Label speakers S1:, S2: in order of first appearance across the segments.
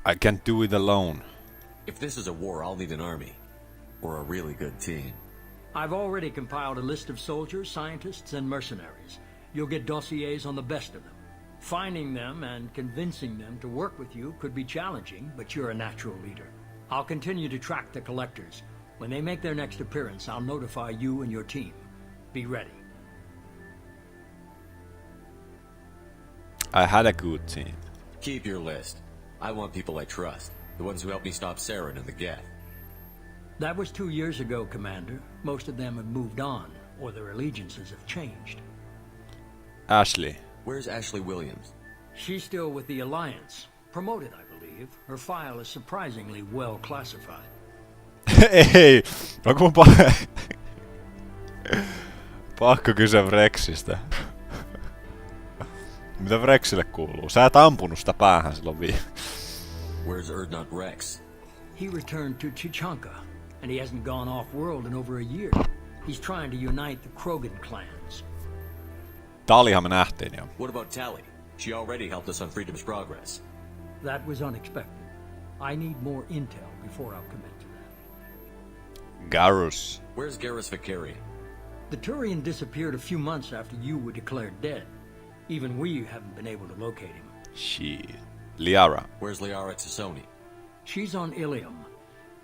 S1: I can't do it alone.
S2: If this is a war, I'll need an army. Or a really good team.
S3: I've already compiled a list of soldiers, scientists, and mercenaries. You'll get dossiers on the best of them. Finding them and convincing them to work with you could be challenging, but you're a natural leader. I'll continue to track the collectors. When they make their next appearance, I'll notify you and your team. Be ready.
S1: I had a good team.
S2: Keep your list. I want people I trust. The ones who helped me stop Saren and the Geth.
S3: That was 2 years ago, Commander. Most of them have moved on, or their allegiances have changed.
S1: Ashley.
S2: Where's Ashley Williams?
S3: She's still with the Alliance. Promoted, I believe. Her file is surprisingly well classified.
S1: Ei! Onko mun pakko kysyä Rexistä? Mitä Rexille kuuluu? Sä et ampunut sitä päähän silloin
S2: Where's Erdnot Rex?
S3: He returned to Chichanka, and he hasn't gone off-world in over a year. He's trying to unite the Krogan clans.
S1: Talihan me nähtiin jo.
S2: What about Tali? She already helped us on Freedom's Progress.
S3: That was unexpected. I need more intel before I'll commit to that.
S1: Garrus.
S2: Where's Garrus Vicarian?
S3: The Turian disappeared a few months after you were declared dead. Even we haven't been able to locate him.
S1: Shit. Liara.
S2: Where's Liara Tassoni?
S3: She's on Ilium.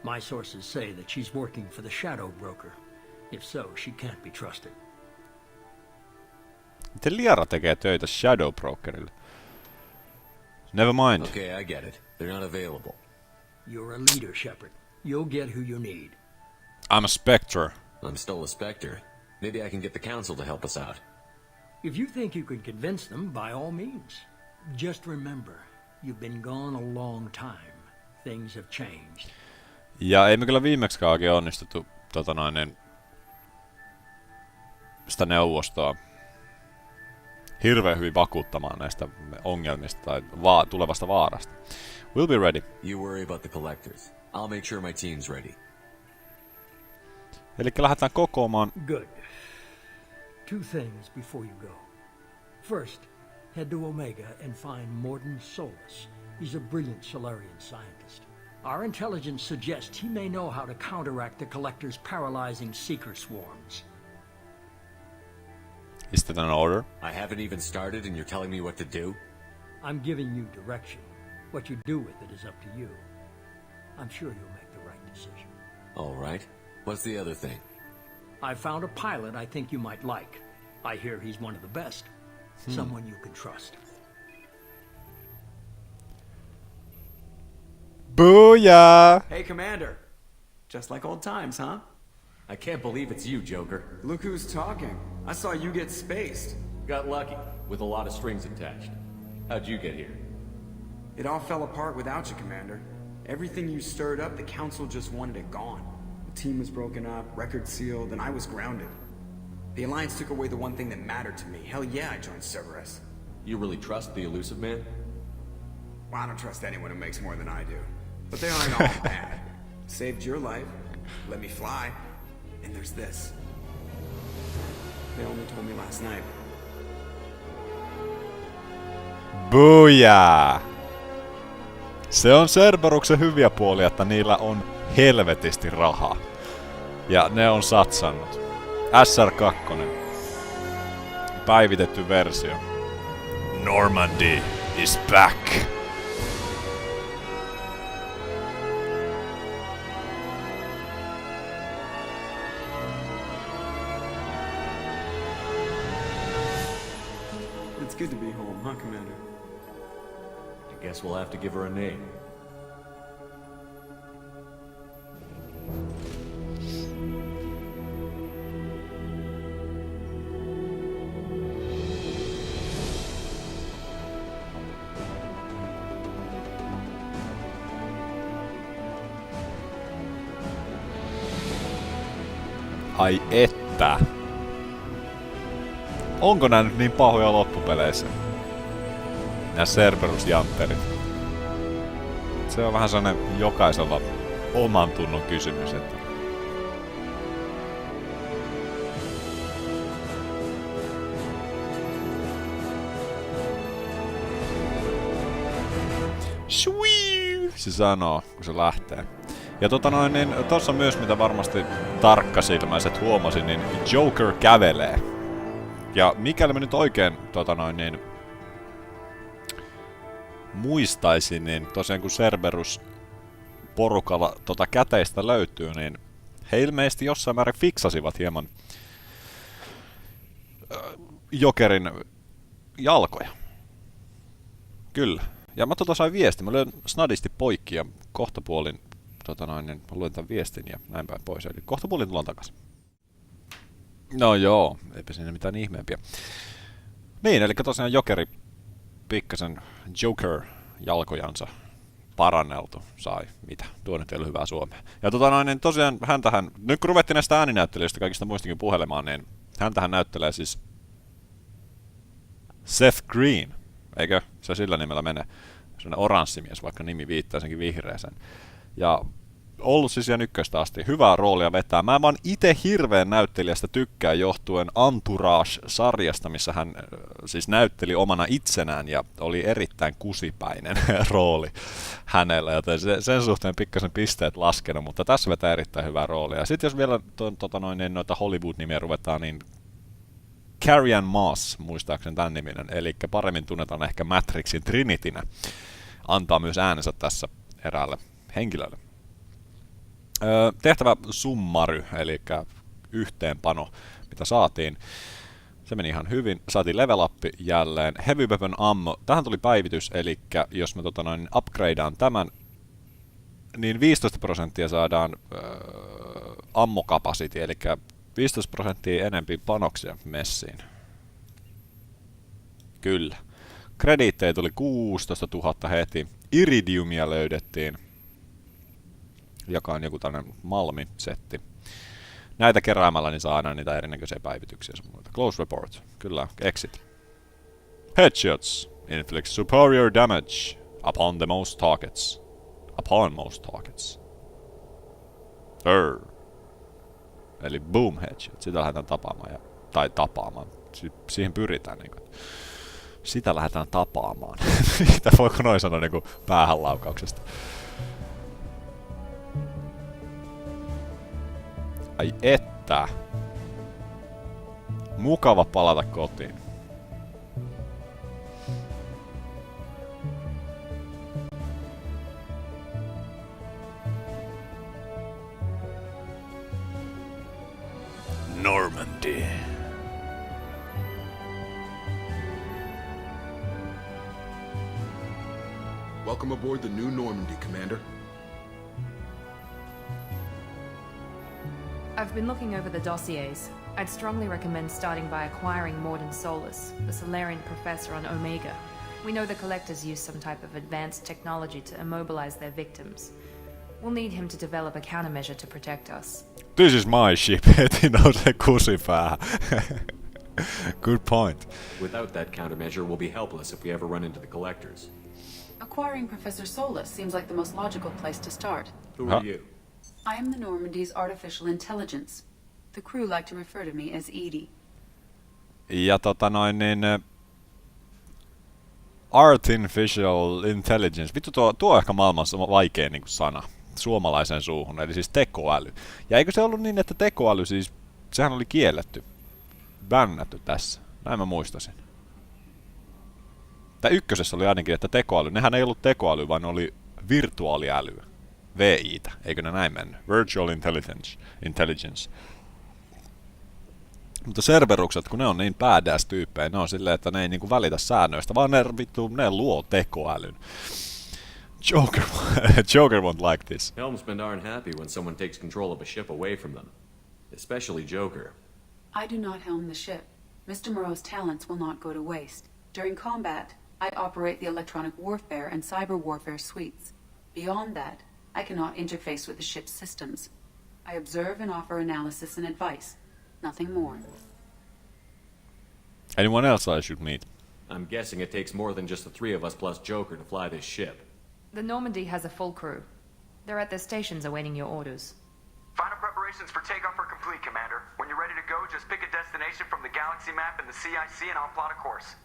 S3: My sources say that she's working for the Shadow Broker. If so, she can't be trusted.
S1: Miten Liara tekee töitä Shadow Brokerille? Never mind.
S2: Okay, I get it. They're not available.
S3: You're a leader, Shepard. You'll get who you need.
S1: I'm a Spectre.
S2: I'm still a Spectre. Maybe I can get the Council to help us out.
S3: If you think you can convince them, by all means. Just remember, you've been gone a long time. Things have changed.
S1: Ja ei me kyllä viimeksi oikein onnistuttu sitä neuvostoa hirveän hyvin vakuuttamaan näistä ongelmista tai tulevasta vaarasta. We'll be ready.
S2: You worry about the collectors. I'll make sure my team's ready.
S1: Elikkä lähdetään kokoamaan.
S3: Good. Two things before you go. First, head to Omega and find Morden Solus. He's a brilliant Solarian scientist. Our intelligence suggests he may know how to counteract the Collector's paralyzing seeker swarms.
S1: Is that an order?
S2: I haven't even started and you're telling me what to do?
S3: I'm giving you direction. What you do with it is up to you. I'm sure you'll make the right decision.
S2: All right. What's the other thing?
S3: I found a pilot I think you might like. I hear he's one of the best. Someone you can trust.
S1: Booyah!
S4: Hey, Commander. Just like old times, huh?
S5: I can't believe it's you, Joker.
S4: Look who's talking. I saw you get spaced.
S5: Got lucky, with a lot of strings attached. How'd you get here?
S4: It all fell apart without you, Commander. Everything you stirred up, the Council just wanted it gone. The team was broken up, record sealed, and I was grounded. The Alliance took away the one thing that mattered to me. Hell yeah, I joined Cerberus.
S5: You really trust the Elusive Man?
S4: Well, I don't trust anyone who makes more than I do. But they aren't all bad. Saved your life, let me fly, and there's this. They only told me last night.
S1: Booyah! Se on Cerberuksen hyviä puolia, että niillä on helvetisti rahaa. Ja ne on satsannut. SR2. Päivitetty versio. Normandy is back!
S4: It's good to be home, huh, Commander?
S5: I guess we'll have to give her a name.
S1: Ai että. Onko nää nyt niin pahoja loppupeleissä? Nää Cerberus-jantterit. Se on vähän sellainen jokaisella oman tunnon kysymys, että... Sweet! se sanoo, kun se lähtee. Ja niin tossa myös, mitä varmasti tarkkasilmäiset huomasin, niin Joker kävelee. Ja mikäli mä nyt oikein muistaisin, niin tosiaan kun Cerberus porukalla käteistä löytyy, niin he ilmeisesti jossain määrin fiksasivat hieman Jokerin jalkoja. Kyllä. Ja mä sain viesti, mä löin snadisti poikki ja kohtapuolin niin mä luen tämän viestin ja näin päin pois. Eli kohtapuolin tullaan takaisin. No joo, eipä siinä mitään ihmeempiä. Niin, eli tosiaan Jokeri pikkasen Joker-jalkojansa paranneltu sai. Mitä? Tuo nyt ei ole hyvää suomea. Ja niin tosiaan häntähän, nyt kun ruvettiin näistä ääninäyttelijöistä kaikista muistakin puhelemaan, niin häntähän näyttelee siis Seth Green. Eikö? Se sillä nimellä menee. Sellainen oranssimies, vaikka nimi viittaa senkin vihreäseen. Ja ollut siis ihan ykköstä asti. Hyvää roolia vetää. Mä vaan itse hirveän näyttelijästä tykkään johtuen Entourage-sarjasta, missä hän siis näytteli omana itsenään ja oli erittäin kusipäinen rooli hänellä. Joten sen suhteen pikkasen pisteet laskenut, mutta tässä vetää erittäin hyvää roolia. Ja sitten jos vielä noita Hollywood-nimiä ruvetaan, niin Carrie Ann Moss, muistaakseni tämän niminen, eli paremmin tunnetaan ehkä Matrixin Trinitynä, antaa myös äänensä tässä eräälle henkilölle. Tehtävä summary, eli yhteenpano, mitä saatiin. Se meni ihan hyvin. Saatiin level up jälleen. Heavy weapon ammo. Tähän tuli päivitys, eli jos me upgradeaan tämän, niin 15% saadaan ammo capacity, eli 15% enempi panoksia messiin. Kyllä. Krediittejä tuli 16 000 heti. Iridiumia löydettiin, joka on joku tämmöinen malmisetti. Näitä keräämällä niin saadaan niitä erinäköisiä päivityksiä. Close report. Kyllä. Exit. Headshots. Inflict superior damage upon the most targets. Upon most targets. Eli boom headshot. Sitä lähdetään tapaamaan. Tai tapaamaan. Siihen pyritään. Niin kuin. Sitä lähdetään tapaamaan. Mitä voiko noin sanoa niin päähänlaukauksesta? Ai että. Mukava palata kotiin. Normandy.
S6: Welcome aboard the new Normandy, Commander.
S7: I've been looking over the dossiers. I'd strongly recommend starting by acquiring Morden Solus, the Solarian professor on Omega. We know the Collectors use some type of advanced technology to immobilize their victims. We'll need him to develop a countermeasure to protect us.
S1: This is my ship. Heti nousee kusipäähän. Good point.
S5: Without that countermeasure, we'll be helpless if we ever run into the Collectors.
S8: Acquiring Professor Solus seems like the most logical place to start.
S5: Who are you?
S8: I am the Normandy's artificial intelligence. The crew like to refer to me as Edie.
S1: Ja artificial intelligence. Vittu tuo on ehkä maailman vaikein niin sana suomalaisen suuhun, eli siis tekoäly. Ja eikö se ollut niin, että tekoäly siis, sehän oli kielletty, bännätty tässä. Näin mä muistasin. Tää ykkösessä oli ainakin, että tekoäly, nehän ei ollut tekoäly, vaan ne oli virtuaaliälyä. VI:tä, eikö ne näin mennyt? Virtual Intelligence. Mutta Cerberukset, kun ne on niin badass-tyyppejä, ne on silleen, että ne ei niinku välitä säännöistä, vaan ne luo tekoälyn. Joker won't like this.
S5: Helmsmen aren't happy when someone takes control of a ship away from them. Especially Joker.
S8: I do not helm the ship. Mr. Moreau's talents will not go to waste. During combat, I operate the electronic warfare and cyber warfare suites. Beyond that, I cannot interface with the ship's systems. I observe and offer analysis and advice. Nothing more.
S1: Anyone else I should meet?
S5: I'm guessing it takes more than just the three of us plus Joker to fly this ship.
S7: The Normandy has a full crew. They're at their stations awaiting your orders.
S9: Final preparations for takeoff are complete, Commander. When you're ready to go, just pick a destination from the galaxy map and the CIC and I'll plot a course.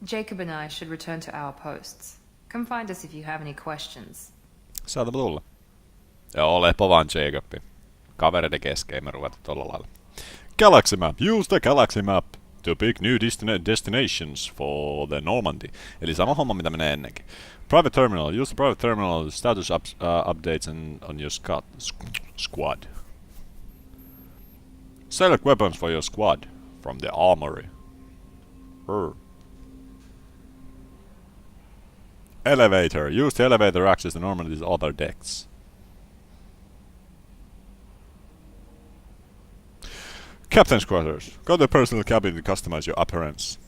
S7: Jacob and I should return to our posts. Come find us if you have any questions.
S1: Saatapa tulla. Joo, olepa vaan Jacobi. Kavereiden kesken ei me ruveta tolla lailla. Galaxy Map. Use the Galaxy Map to pick new destinations for the Normandy. Eli sama homma mitä menee ennenkin. Private Terminal. Use the Private Terminal status updates on your squad. Select weapons for your squad from the armory. Elevator. Use the elevator access to Normandy's other decks. Captain's quarters. Go to the personal cabin to customize your appearance.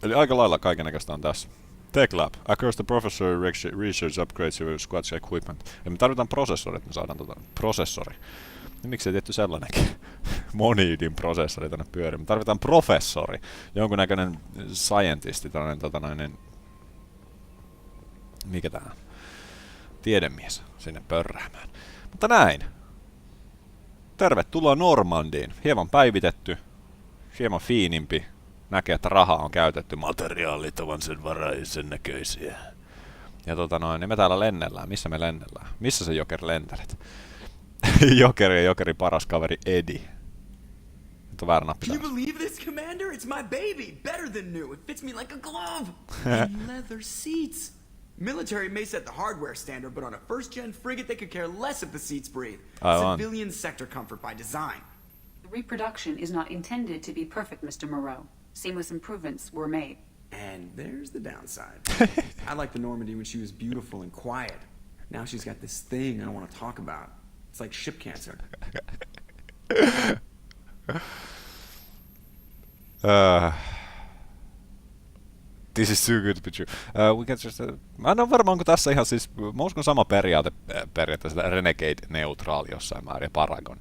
S1: Eli aika lailla kaikennäköistä on tässä. Tech Lab. Across the professor research upgrades your squad's equipment. Eli me tarvitaan prosessori, että me saadaan prosessori. Ja miksei tietty sellainenkin moni-ydin prosessori tänne pyörii. Me tarvitaan professori. Jonkunnäköinen scientisti, tällainen mikä tää on? Tiedemies sinne pörräämään. Mutta näin. Tervetuloa Normandiin. Hieman päivitetty, hieman fiinimpi. Näkee, että rahaa on käytetty. Materiaalit ovat sen varaisen näköisiä. Ja niin me täällä lennellään. Missä me lennellään? Missä se Joker lentelet? Jokeri ja Jokerin paras kaveri Eddie. Nyt on väärä nappi.
S4: Can you believe this, Commander? It's my baby. Better than new. It fits me like a glove. And leather seats. Military may set the hardware standard, but on a first-gen frigate, they could care less if the seats breathe. Civilian sector comfort by design.
S8: The reproduction is not intended to be perfect, Mr. Moreau. Seamless improvements were made.
S4: And there's the downside. I liked the Normandy when she was beautiful and quiet. Now she's got this thing I don't want to talk about. It's like ship cancer.
S1: This is too good to be true. We can just, mä en ole varma, onko tässä ihan siis, mä uskon sama periaatteessa Renegade-neutraali jossain määrin ja Paragon.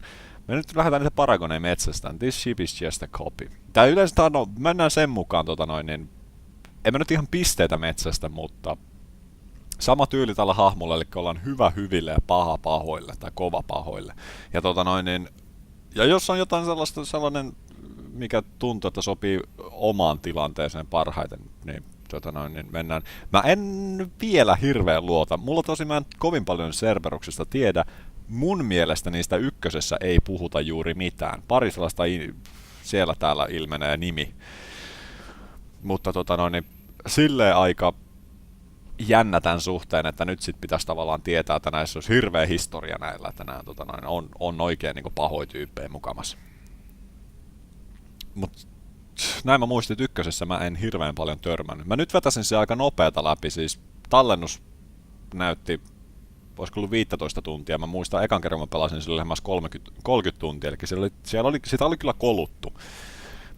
S1: Me nyt lähdetään niitä Paragoneja metsästään. This ship is just a copy. Tää yleensä mennään sen mukaan niin, en mä nyt ihan pisteitä metsästä, mutta sama tyyli tällä hahmolla, eli ollaan hyvä hyville ja paha pahoille tai kova pahoille. Ja niin, ja jos on jotain sellainen, mikä tuntuu, että sopii omaan tilanteeseen parhaiten, niin, niin mennään. Mä en vielä hirveän luota. Mulla tosi mä en kovin paljon Cerberuksesta tiedä. Mun mielestä niistä ykkösessä ei puhuta juuri mitään. Pari sellaista siellä täällä ilmenee nimi. Mutta niin, silleen aika jännä tämän suhteen, että nyt sit pitäisi tavallaan tietää, että näissä olisi hirveä historia näillä, että nämä on oikein niin pahoja tyyppejä mukamassa. Mut näin mä muistin, että ykkösessä mä en hirveän paljon törmännyt. Mä nyt vetäsin se aika nopeata läpi, siis tallennus näytti, olisiko ollut 15 tuntia. Mä muistan, ekan kerran mä pelasin sille lähemmäs 30 tuntia, eli sitä oli kyllä koluttu.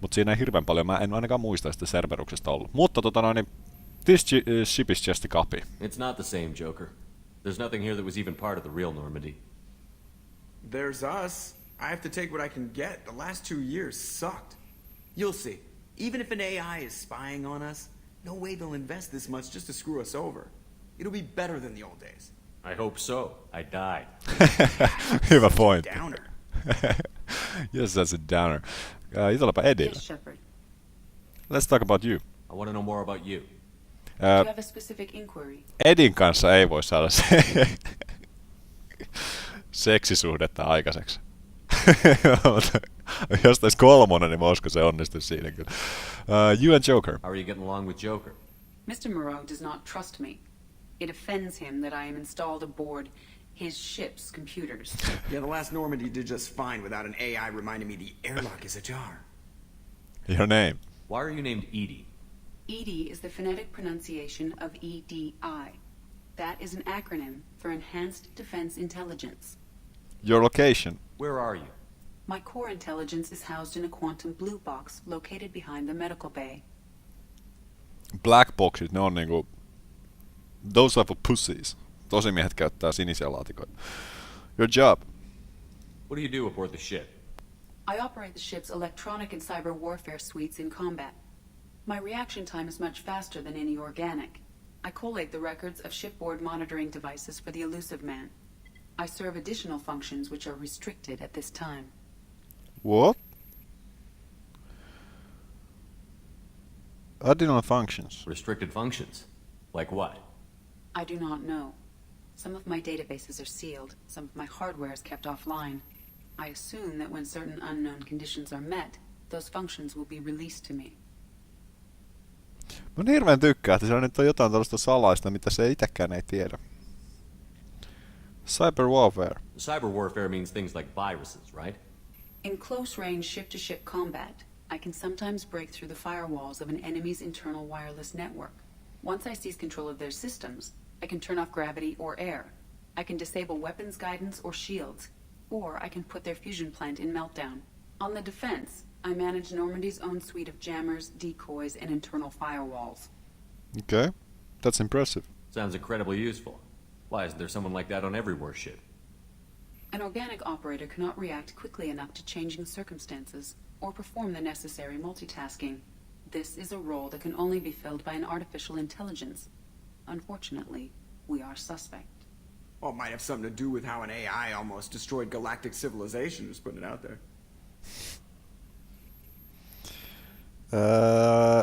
S1: Mutta siinä ei hirveän paljon, mä en ainakaan muista sitä Cerberuksesta ollut. Mutta niin, this ship is just a copy.
S5: It's not the same, Joker. There's nothing here that was even part of the real Normandy.
S4: There's us. I have to take what I can get. The last 2 years sucked. You'll see. Even if an AI is spying on us, no way they'll invest this much just to screw us over. It'll be better than the old days.
S5: I hope so. I died.
S1: Hyvä point.
S4: Downer.
S1: Yes, that's a downer. Itelläpä Edillä.
S8: Yes, Shepard.
S1: Let's talk about you.
S5: I want to know more about you.
S8: Do you have a specific inquiry?
S1: Edin kanssa ei voi saada seksisuhdetta aikaiseksi. Jos taisi 3, niin voisiko se onnistu siinä kyllä. You and Joker.
S5: How are you getting along with Joker?
S8: Mr. Moreau does not trust me. It offends him that I am installed aboard his ship's computers.
S4: Yeah, the last Normandy did just fine without an AI reminding me the airlock is ajar.
S1: Your name.
S5: Why are you named Edie?
S8: EDI is the phonetic pronunciation of EDI. That is an acronym for Enhanced Defense Intelligence.
S1: Your location.
S5: Where are you?
S8: My core intelligence is housed in a quantum blue box located behind the medical bay.
S1: Black boxit, ne on niinku those type of pussies. Tosimiehet käyttää sinisiä laatikoita. Your job.
S5: What do you do aboard the ship?
S8: I operate the ship's electronic and cyber warfare suites in combat. My reaction time is much faster than any organic. I collate the records of shipboard monitoring devices for the elusive man. I serve additional functions which are restricted at this time.
S1: What? Additional functions.
S5: Restricted functions? Like what?
S8: I do not know. Some of my databases are sealed, some of my hardware is kept offline. I assume that when certain unknown conditions are met, those functions will be released to me.
S1: Mä hirveän tykkää, että siellä nyt on jotain tällaista salaista, mitä se itsekään ei tiedä. Cyber warfare.
S5: Cyber warfare means things like viruses, right?
S8: In close-range ship-to-ship combat, I can sometimes break through the firewalls of an enemy's internal wireless network. Once I seize control of their systems, I can turn off gravity or air. I can disable weapons guidance or shields, or I can put their fusion plant in meltdown. On the defense, I manage Normandy's own suite of jammers, decoys, and internal firewalls.
S1: Okay, that's impressive.
S5: Sounds incredibly useful. Why isn't there someone like that on every warship?
S8: An organic operator cannot react quickly enough to changing circumstances or perform the necessary multitasking. This is a role that can only be filled by an artificial intelligence. Unfortunately, we are suspect.
S4: Well, it might have something to do with how an AI almost destroyed galactic civilization, just putting it out there.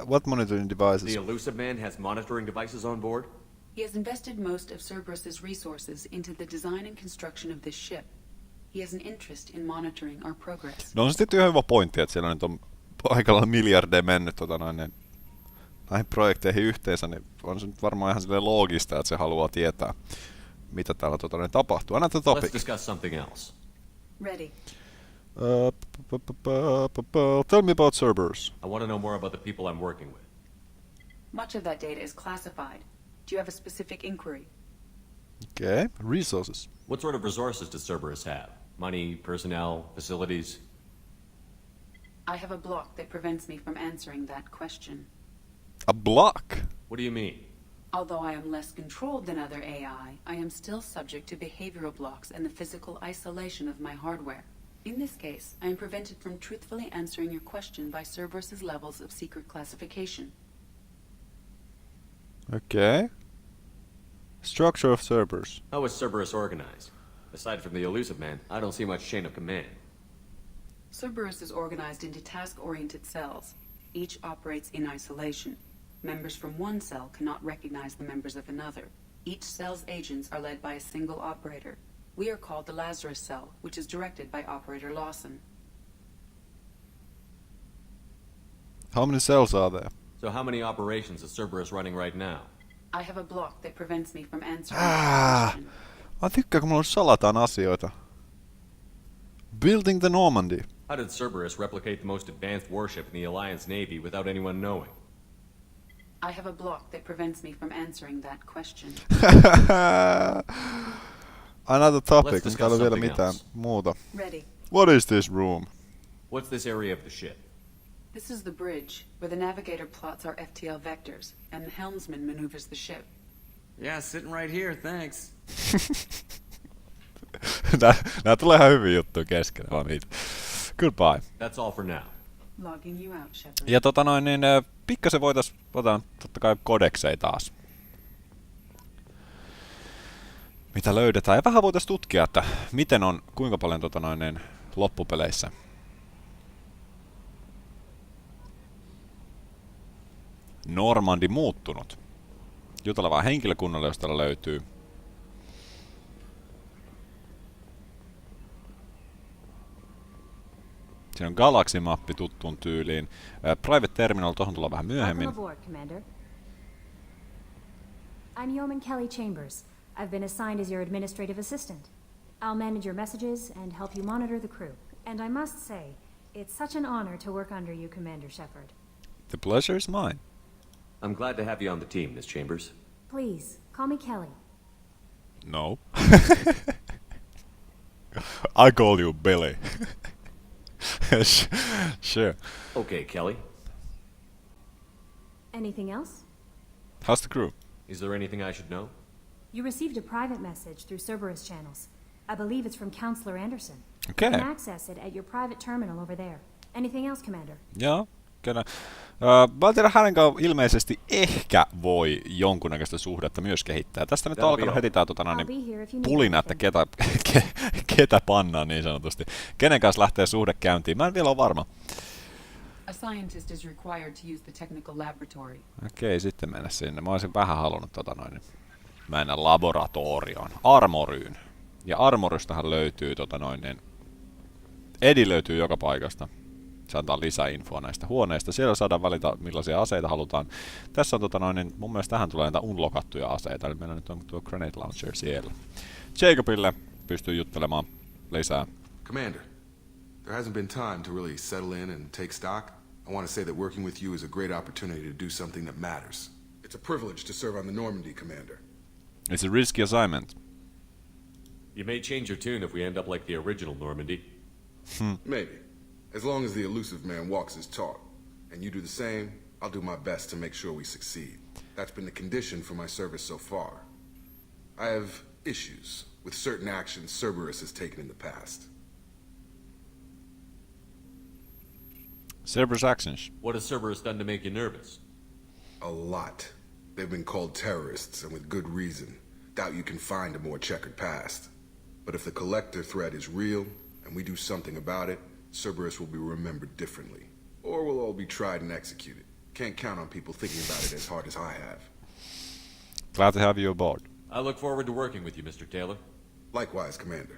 S1: What monitoring devices?
S5: The Elusive Man has monitoring devices on board?
S8: He has invested most of Cerberus's resources into the design and construction of this ship. He has an interest in monitoring our progress.
S1: No on se tietysti ihan hyvä pointti, että siellä nyt on paikalla miljardeja mennyt näihin projekteihin yhteensä, niin on se nyt varmaan ihan silleen loogista, että se haluaa tietää, mitä täällä tapahtuu. Another topic.
S5: Let's discuss something else.
S8: Ready.
S1: Tell me about Cerberus.
S5: I want to know more about the people I'm working with.
S8: Much of that data is classified. Do you have a specific inquiry?
S1: Okay, resources.
S5: What sort of resources does Cerberus have? Money, personnel, facilities?
S8: I have a block that prevents me from answering that question.
S1: A block?
S5: What do you mean?
S8: Although I am less controlled than other AI, I am still subject to behavioral blocks and the physical isolation of my hardware. In this case, I am prevented from truthfully answering your question by Cerberus's levels of secret classification.
S1: Okay. Structure of Cerberus.
S5: How is Cerberus organized? Aside from the Elusive Man, I don't see much chain of command.
S8: Cerberus is organized into task-oriented cells. Each operates in isolation. Members from one cell cannot recognize the members of another. Each cell's agents are led by a single operator. We are called the Lazarus Cell, which is directed by Operator Lawson.
S1: How many cells are there?
S5: So how many operations is Cerberus running right now?
S8: I have a block that prevents me from answering that question.
S1: Mä tykkään, kun mulla salataan asioita. Building the Normandy.
S5: How did Cerberus replicate the most advanced warship in the Alliance Navy without anyone knowing?
S8: I have a block that prevents me from answering that question.
S1: Another topic.
S5: Let's discuss
S1: Täällä on vielä
S5: something
S1: mitään
S5: else.
S1: muuta.
S8: Ready.
S1: What is this room?
S5: What's this area of the ship?
S8: This is the bridge, where the navigator plots our FTL vectors, and the helmsman maneuvers the ship.
S4: Yeah, sitting right here, thanks.
S1: Nää tulee ihan hyviä juttuja kesken. Goodbye.
S5: That's all for now.
S8: Logging you out, Shepard.
S1: Ja pikkasen otetaan totta kai kodekseja taas. Mitä löydetään. Ja vähän voitaisiin tutkia, että miten on, kuinka paljon loppupeleissä. Normandi muuttunut. Jutella vaan henkilökunnalle, jos täällä löytyy. Siinä on Galaxy-mappi tuttuun tyyliin. Private Terminal, tohon tullaan vähän myöhemmin.
S10: Welcome aboard, Commander. I'm Yeoman Kelly Chambers. I've been assigned as your administrative assistant. I'll manage your messages and help you monitor the crew. And I must say, it's such an honor to work under you, Commander Shepard.
S1: The pleasure is mine.
S5: I'm glad to have you on the team, Miss Chambers.
S10: Please, call me Kelly.
S1: No. I call you Billy. Sure.
S5: Okay, Kelly.
S10: Anything else?
S1: How's the crew?
S5: Is there anything I should know?
S10: You received a private message through Cerberus channels. I believe it's from Counselor Anderson.
S1: Okay.
S10: You can access it at your private terminal over there. Anything else, Commander?
S1: Joo, kyllä. Mä tiedän, hänen kanssa ilmeisesti ehkä voi jonkunnäköistä suhdetta myös kehittää. Tästä nyt on alkanut heti tää pulina, että ketä pannaan niin sanotusti. Kenen kanssa lähtee suhde käyntiin? Mä en vielä ole varma.
S8: A scientist is required to use the technical laboratory.
S1: Okei, sitten mennä sinne. Mä olisin vähän halunnut mennä laboratorioon, Armoryyn. Ja Armorystahan löytyy Edi löytyy joka paikasta. Se antaa lisäinfoa näistä huoneista. Siellä saadaan valita, millaisia aseita halutaan. Tässä on mun mielestä tähän tulee näitä unlockattuja aseita. Eli meillä nyt on tuo Grenade Launcher siellä. Jacobille pystyy juttelemaan lisää.
S6: Commander, there hasn't been time to really settle in and take stock. I want to say that working with you is a great opportunity to do something that matters. It's a privilege to serve on the Normandy, Commander.
S1: It's a risky assignment.
S5: You may change your tune if we end up like the original Normandy.
S6: Maybe. As long as the elusive man walks his talk, and you do the same, I'll do my best to make sure we succeed. That's been the condition for my service so far. I have issues with certain actions Cerberus has taken in the past.
S1: Cerberus actions.
S5: What has Cerberus done to make you nervous?
S6: A lot. They've been called terrorists, and with good reason. Doubt you can find a more checkered past. But if the Collector threat is real, and we do something about it, Cerberus will be remembered differently. Or we'll all be tried and executed. Can't count on people thinking about it as hard as I have.
S1: Glad to have you aboard.
S5: I look forward to working with you, Mr. Taylor.
S6: Likewise, Commander.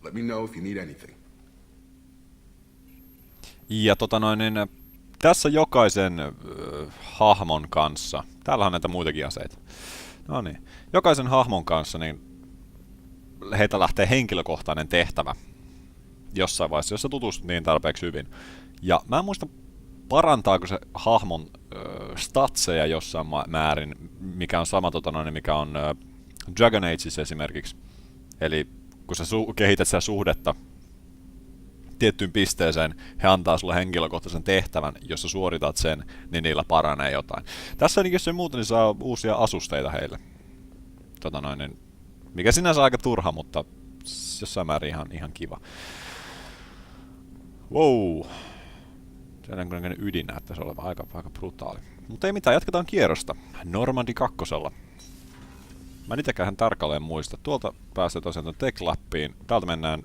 S6: Let me know if you need anything.
S1: Ja tässä jokaisen hahmon kanssa, täällä on näitä muitakin aseita. No niin, jokaisen hahmon kanssa niin heitä lähtee henkilökohtainen tehtävä jossain vaiheessa, jossa tutustut niin tarpeeksi hyvin. Ja mä en muista, parantaako se hahmon statseja jossain määrin, mikä on sama mikä on Dragon Ageissa esimerkiksi. Eli kun sä kehität sitä suhdetta tiettyyn pisteeseen, he antaa sulle henkilökohtaisen tehtävän, jos sä suoritat sen, niin niillä paranee jotain. Tässä niin jos ei muuta, niin saa uusia asusteita heille. Mikä sinänsä aika turha, mutta jossain määrin ihan kiva. Wow. Siellä on ydin näyttäisi olevan aika brutaali. Mutta ei mitään, jatketaan kierrosta. Normandy 2. Mä en itekään tarkalleen muista. Tuolta pääsee tosiaan tuon tech-lappiin. Täältä mennään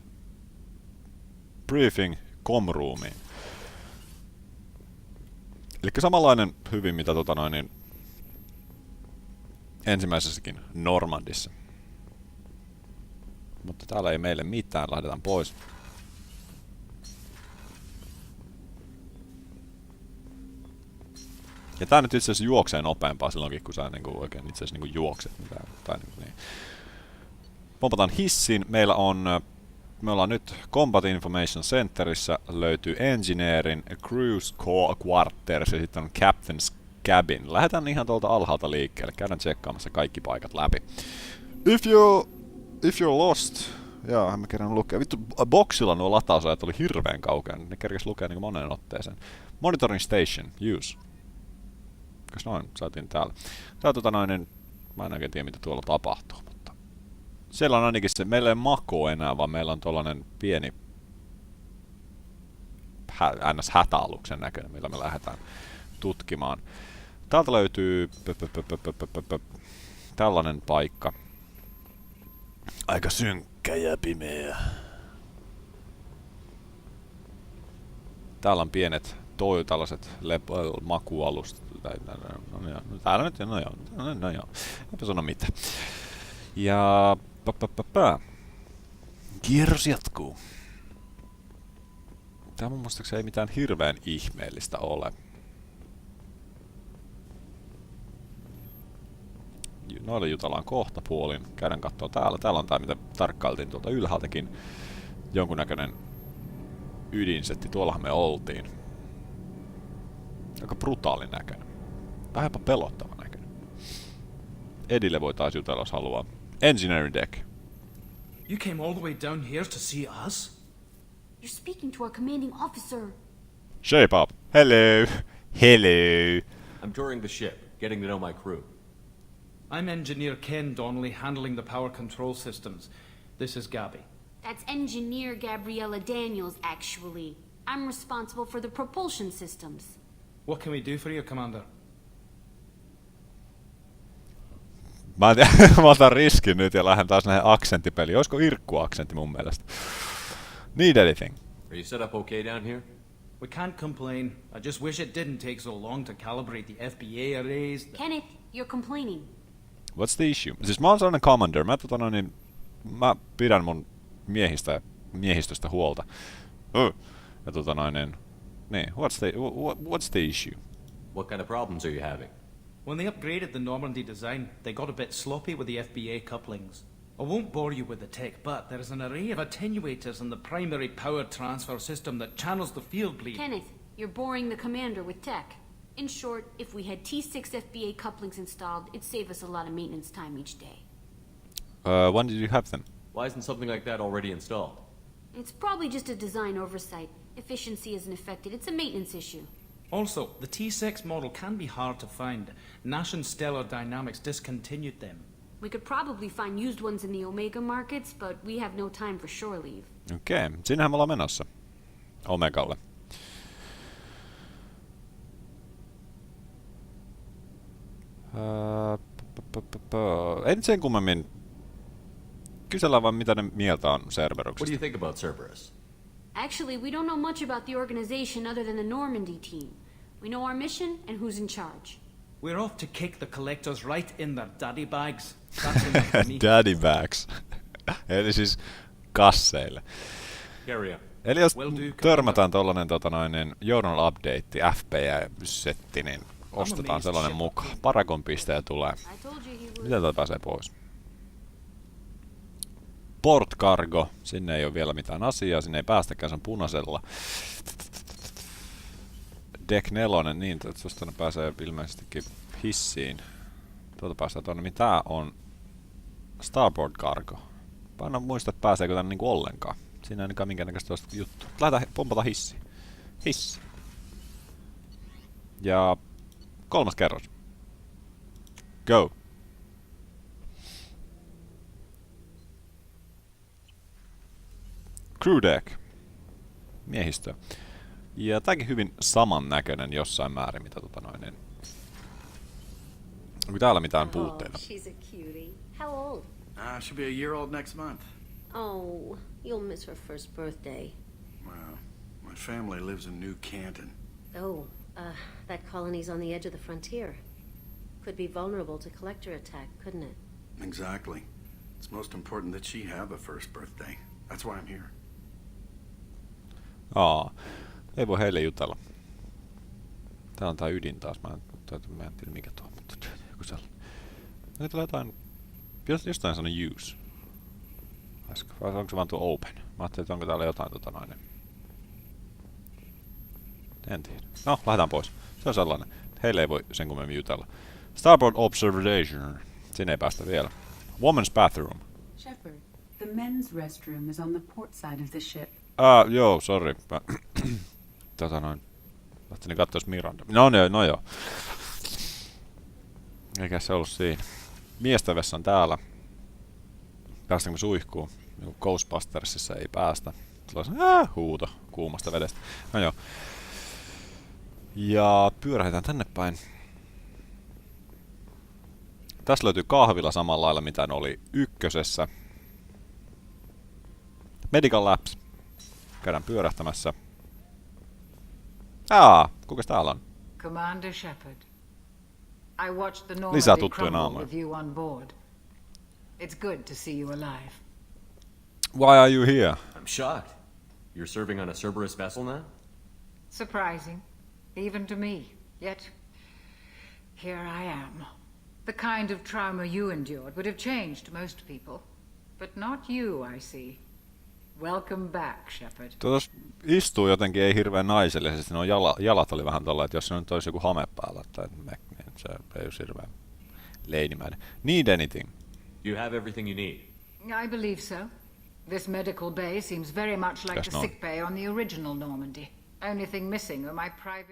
S1: briefing com-roomiin. Eli samanlainen hyvin, mitä ensimmäisessäkin Normandissa. Mutta täällä ei meille mitään, lähdetään pois. Ja tää nyt itse asiassa juoksee nopeampaa silloinkin, kun sä oikein itse asiassa juokset. Niin. Pompataan hissiin. Me ollaan nyt Combat Information Centerissä, löytyy Engineerin, Cruise Quarters ja sitten on Captain's Cabin. Lähdetään ihan tuolta alhaalta liikkeelle, käydään tsekkaamassa kaikki paikat läpi. If you're lost... Jaa, mä kerran lukea. Vittu, boxilla nuo latausajat oli hirveän kaukana, ne kerkes lukea niin monen otteeseen. Monitoring Station, use. Kas noin, saatiin täällä. Tää mä en oikein tiedä mitä tuolla tapahtuu, mutta... Siellä on ainakin se, meillä ei mako enää, vaan meillä on tollanen pieni... NS-hätäaluksen näköinen, millä me lähdetään tutkimaan. Täältä löytyy... tällainen paikka. Aika synkkä ja pimeä. Täällä on pienet tällaiset makualustat. Täällä nyt, no joo. Eipä sano mitään. Ja... Kierros jatkuu. Tää mun muistaakseni ei mitään hirveän ihmeellistä ole. Noille jutellaan kohta puolin. Käydään kattoo täällä. Täällä on tää, mitä tarkkailtiin tuolta ylhäältäkin. Jonkunnäköinen ydinsetti. Tuollahan me oltiin. Aika brutaalin näköinen. Vähän jopa pelottava näköinen. Edille voi taas jutella, jos haluaa. Engineering deck.
S11: You came all the way down here to see us?
S12: You're speaking to our commanding officer.
S1: Shape up. Hello. Hello.
S5: I'm touring the ship, getting to know my crew.
S11: I'm Engineer Ken Donnelly, handling the power control systems. This is Gabby.
S12: That's Engineer Gabriella Daniels, actually. I'm responsible for the propulsion systems.
S11: What can we do for you, Commander?
S1: Mä otan riskin nyt ja lähden taas näihin aksenttipeliin. Olisiko Irkku-aksentti mun mielestä? Need anything?
S5: Are you set up okay down here?
S11: We can't complain. I just wish it didn't take so long to calibrate the FBA arrays.
S12: Kenneth, you're complaining.
S1: What's the issue? Siis mä oon sellainen commander. Mä pidän mun miehistöstä huolta. Ja niin, what's the issue?
S5: What kind of problems are you having?
S11: When they upgraded the Normandy design, they got a bit sloppy with the FBA couplings. I won't bore you with the tech, but there is an array of attenuators in the primary power transfer system that channels the field bleed.
S12: Kenneth, you're boring the commander with tech. In short, if we had T6 FBA couplings installed, it'd save us a lot of maintenance time each day.
S1: When did you have them?
S5: Why isn't something like that already installed?
S12: It's probably just a design oversight. Efficiency isn't affected. It's a maintenance issue.
S11: Also, the T6 model can be hard to find. Nash and Stellar Dynamics discontinued them.
S12: We could probably find used ones in the Omega markets, but we have no time for shore leave.
S1: Okei, sinnehän me ollaan menossa. Omegalle. Ei nyt sen kummemmin. Kysellään vaan mitä ne mieltä on Cerberuksesta.
S5: What do you think about Cerberus?
S12: Actually, we don't know much about the organization other than the Normandy team. We know our mission and who's in charge.
S11: We're off to kick the collectors right in their daddy bags. That's enough for me.
S1: Daddy bags. Eli siis kasseille.
S5: Carry on.
S1: Eli jos törmätään tollanen journal update, FPA-setti, niin ostetaan sellainen mukaan. Paragon pisteä tulee. Miten tätä pääsee pois? Port Cargo. Sinne ei ole vielä mitään asiaa. Sinne ei päästäkään, se on punaisella. Deck 4, niin tuosta ne pääsee ilmeisestikin hissiin. Tuolta päästään tuonne. Mitä on Starboard Cargo? Paina muista, että pääseekö tänne niinku ollenkaan. Siinä ei ainakaan minkäännäköistä toista juttua. Lähdetään pompata hissi. Hissi. Ja 3. kerros. Go. Crew deck. Miehistö. Ja tääkin hyvin samannäköinen jossain määrin, mitä onko täällä mitään puutteita?
S13: Oh, she's a cutie. How old?
S14: She'll be a year old next month.
S13: Oh, you'll miss her first birthday.
S14: Wow. My family lives in New Canton.
S13: Oh, that colony's on the edge of the frontier. Could be vulnerable to collector attack, couldn't it?
S14: Exactly. It's most important that she have a first birthday. That's why I'm here.
S1: Ei voi heille jutella. Täällä on tää ydin taas. Mä en tiedä mikä tuo, mutta joku sellainen. Nyt tulee jotain... Jostain sanoi use. Vai onko se vaan tuo open? Mä ajattelin, että onko täällä jotain En tiedä. No, lähdetään pois. Se on sellainen. Heille ei voi sen kummemmin jutella. Starboard observation. Sinne ei päästä vielä. Woman's bathroom.
S8: Shepard, the men's restroom is on the port side of the ship.
S1: Joo, sorry. Lähtin katsoa Miranda. No joo. Eikä se ollut siinä. Miesten vessa on täällä. Päästäänkö suihkuun? Niin Ghostbustersissa ei päästä. Tulee se huuto kuumasta vedestä. No joo. Ja pyörähdetään tänne päin. Tässä löytyy kahvila samalla lailla mitä ne oli ykkösessä. Medical Labs. Käydään pyörähtämässä. Kukas täällä on?
S15: Commander Shepard. I watched the
S1: Lisää
S15: Normandy
S1: tuttuja
S15: crumble
S1: naamoja.
S15: with you on board. It's good to see you alive.
S1: Why are you here?
S5: I'm shocked. You're serving on a Cerberus vessel now?
S15: Surprising, even to me. Yet, here I am. The kind of trauma you endured would have changed most people. But not you, I see. Welcome back, Shepard.
S1: Tuossa istuu jotenkin ei hirveän naisellisesti. No jalat oli vähän tolla, että jos se nyt olisi joku hame päällä, niin se ei olisi hirveän leinimäinen. Need anything?
S5: You have everything you need.
S15: I believe so. This medical bay seems very much like the sick bay on the original Normandy. Only thing missing are my private...